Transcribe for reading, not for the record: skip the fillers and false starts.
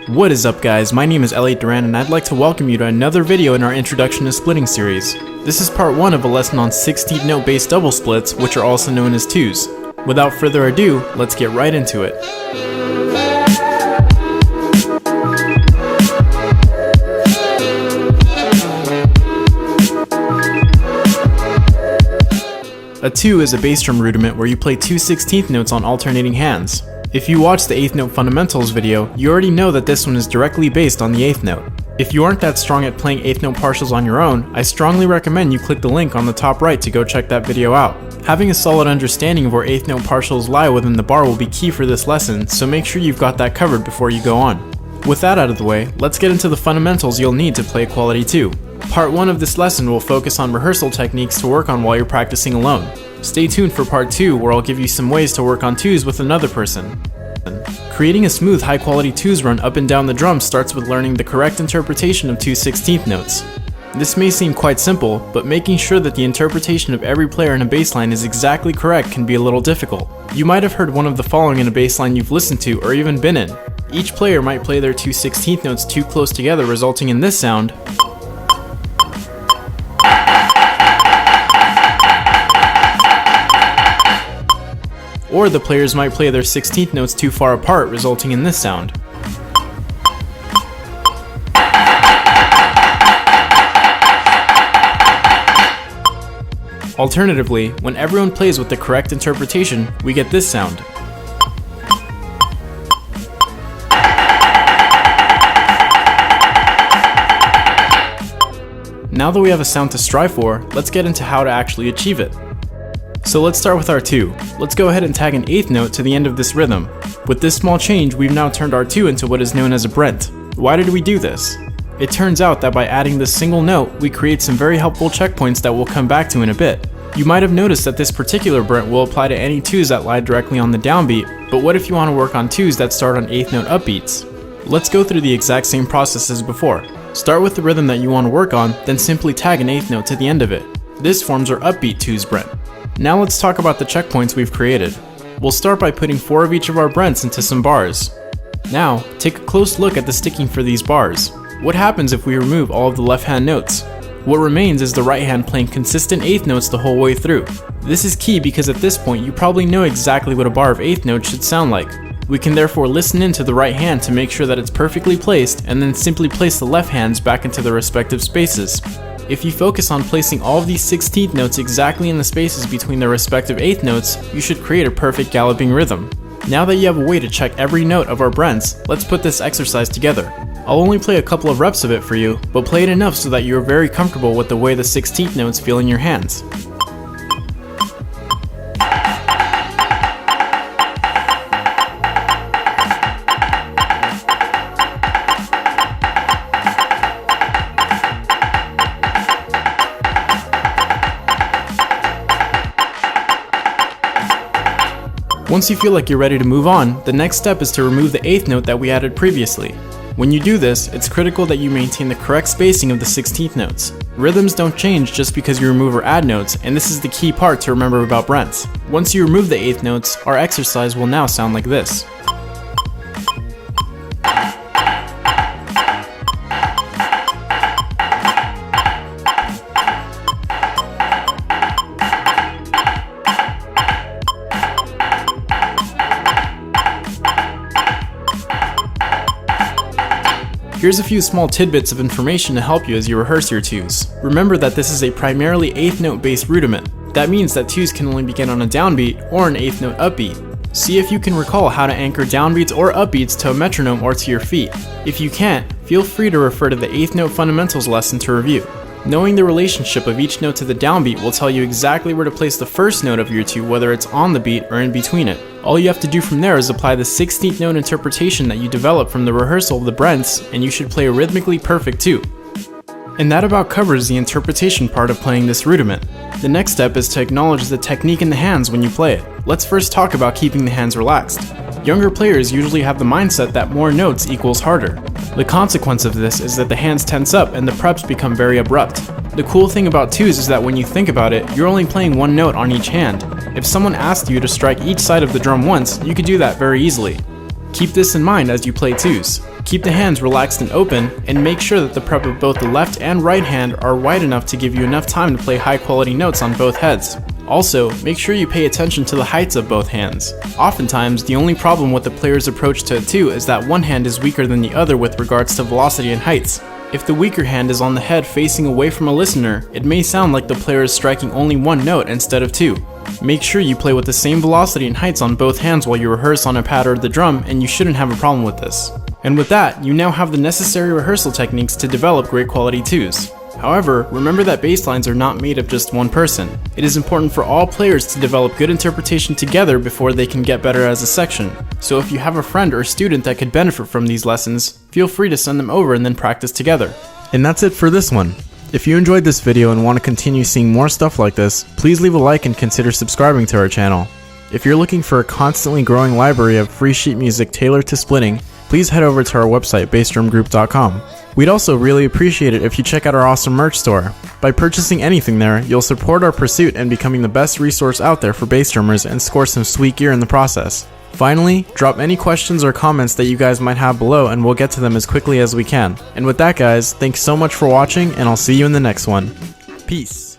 What is up guys, my name is Elliot Duran and I'd like to welcome you to another video in our Introduction to Splitting series. This is part 1 of a lesson on 16th note based double splits, which are also known as 2's. Without further ado, let's get right into it. A 2 is a bass drum rudiment where you play 2 16th notes on alternating hands. If you watched the 8th note fundamentals video, you already know that this one is directly based on the 8th note. If you aren't that strong at playing 8th note partials on your own, I strongly recommend you click the link on the top right to go check that video out. Having a solid understanding of where 8th note partials lie within the bar will be key for this lesson, so make sure you've got that covered before you go on. With that out of the way, let's get into the fundamentals you'll need to play quality 2. Part 1 of this lesson will focus on rehearsal techniques to work on while you're practicing alone. Stay tuned for part 2 where I'll give you some ways to work on 2's with another person. Creating a smooth high quality 2's run up and down the drum starts with learning the correct interpretation of 2 16th notes. This may seem quite simple, but making sure that the interpretation of every player in a bass line is exactly correct can be a little difficult. You might have heard one of the following in a bass line you've listened to or even been in. Each player might play their 2 16th notes too close together, resulting in this sound. Or the players might play their 16th notes too far apart, resulting in this sound. Alternatively, when everyone plays with the correct interpretation, we get this sound. Now that we have a sound to strive for, let's get into how to actually achieve it. So let's start with our 2. Let's go ahead and tag an 8th note to the end of this rhythm. With this small change, we've now turned our 2 into what is known as a Brent. Why did we do this? It turns out that by adding this single note, we create some very helpful checkpoints that we'll come back to in a bit. You might have noticed that this particular Brent will apply to any 2's that lie directly on the downbeat, but what if you want to work on 2's that start on 8th note upbeats? Let's go through the exact same process as before. Start with the rhythm that you want to work on, then simply tag an 8th note to the end of it. This forms our upbeat 2's Brent. Now let's talk about the checkpoints we've created. We'll start by putting 4 of each of our Brents into some bars. Now, take a close look at the sticking for these bars. What happens if we remove all of the left hand notes? What remains is the right hand playing consistent 8th notes the whole way through. This is key because at this point you probably know exactly what a bar of 8th notes should sound like. We can therefore listen into the right hand to make sure that it's perfectly placed and then simply place the left hands back into their respective spaces. If you focus on placing all of these 16th notes exactly in the spaces between their respective 8th notes, you should create a perfect galloping rhythm. Now that you have a way to check every note of our Brents, let's put this exercise together. I'll only play a couple of reps of it for you, but play it enough so that you are very comfortable with the way the 16th notes feel in your hands. Once you feel like you're ready to move on, the next step is to remove the 8th note that we added previously. When you do this, it's critical that you maintain the correct spacing of the 16th notes. Rhythms don't change just because you remove or add notes, and this is the key part to remember about Brents. Once you remove the 8th notes, our exercise will now sound like this. Here's a few small tidbits of information to help you as you rehearse your 2's. Remember that this is a primarily 8th note based rudiment. That means that 2's can only begin on a downbeat or an 8th note upbeat. See if you can recall how to anchor downbeats or upbeats to a metronome or to your feet. If you can't, feel free to refer to the 8th note fundamentals lesson to review. Knowing the relationship of each note to the downbeat will tell you exactly where to place the first note of your 2, whether it's on the beat or in between it. All you have to do from there is apply the 16th note interpretation that you develop from the rehearsal of the Brents, and you should play a rhythmically perfect 2. And that about covers the interpretation part of playing this rudiment. The next step is to acknowledge the technique in the hands when you play it. Let's first talk about keeping the hands relaxed. Younger players usually have the mindset that more notes equals harder. The consequence of this is that the hands tense up and the preps become very abrupt. The cool thing about 2's is that when you think about it, you're only playing one note on each hand. If someone asked you to strike each side of the drum once, you could do that very easily. Keep this in mind as you play 2's. Keep the hands relaxed and open, and make sure that the prep of both the left and right hand are wide enough to give you enough time to play high quality notes on both heads. Also, make sure you pay attention to the heights of both hands. Oftentimes, the only problem with the player's approach to a 2 is that one hand is weaker than the other with regards to velocity and heights. If the weaker hand is on the head facing away from a listener, it may sound like the player is striking only one note instead of 2. Make sure you play with the same velocity and heights on both hands while you rehearse on a pad or the drum, and you shouldn't have a problem with this. And with that, you now have the necessary rehearsal techniques to develop great quality 2's. However, remember that bass lines are not made of just one person. It is important for all players to develop good interpretation together before they can get better as a section. So if you have a friend or student that could benefit from these lessons, feel free to send them over and then practice together. And that's it for this one. If you enjoyed this video and want to continue seeing more stuff like this, please leave a like and consider subscribing to our channel. If you're looking for a constantly growing library of free sheet music tailored to splitting, please head over to our website, bassdrumgroup.com. We'd also really appreciate it if you check out our awesome merch store. By purchasing anything there, you'll support our pursuit and becoming the best resource out there for bass drummers and score some sweet gear in the process. Finally, drop any questions or comments that you guys might have below and we'll get to them as quickly as we can. And with that guys, thanks so much for watching and I'll see you in the next one. Peace.